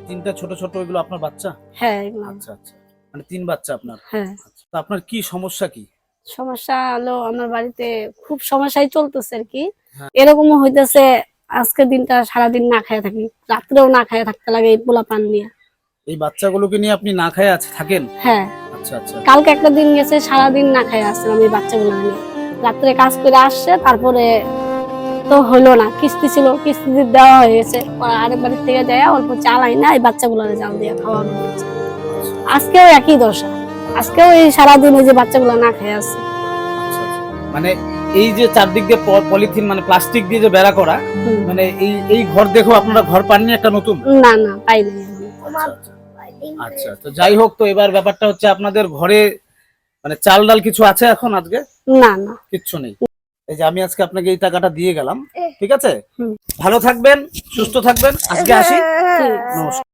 তিনটা ছোট ছোট ওইগুলো আপনার বাচ্চা? হ্যাঁ এগুলো আচ্ছা আচ্ছা, মানে 3 বাচ্চা আপনার। হ্যাঁ। আচ্ছা, তো আপনার কি সমস্যা কি? সমস্যা হলো আমার বাড়িতে খুব সমস্যাই চলতেছে আর কি। হ্যাঁ। এরকমও হইতেছে আজকে দিনটা সারাদিন না খায় থাকি, রাত্রেও না খায় থাকতে লাগে এই পোলা পান নিয়ে। এই বাচ্চাগুলোকে নিয়ে আপনি না খেয়ে থাকেন? হ্যাঁ, আচ্ছা আচ্ছা। কালকে একটা দিন গেছে সারাদিন না খায় আসছিলাম এই বাচ্চাগুলো নিয়ে। রাত্রে কাজ করে আসছে, তারপরে তো হলো না, কিস্তি ছিল, কিস্তি দেওয়া হয়ে গেছে। আরেক বাড়ির থেকে যায় অল্প চালাই না এই বাচ্চাগুলো জাল দিয়ে খাওয়ানো হচ্ছে। আজকেও একই দশা, আজকেও এই সারাদিন ওই যে বাচ্চাগুলো না খেয়ে আছে। আচ্ছা আচ্ছা, মানে এই যে চারদিক দিয়ে পলিথিন মানে প্লাস্টিক দিয়ে যে বেড়া করা, মানে এই ঘর দেখো আপনারা ঘর পাননি একটা নতুন? না না পাইনি। আচ্ছা, তো যাই হোক, তো এবার ব্যাপারটা হচ্ছে আপনাদের ঘরে মানে চাল ডাল কিছু আছে এখন আজকে? না না কিচ্ছু নেই। এই যে আমি আজকে আপনাকে এই টাকাটা দিয়ে গেলাম, ঠিক আছে? ভালো থাকবেন, সুস্থ থাকবেন, আজকে আসি। ঠিক আছে। নমস্কার।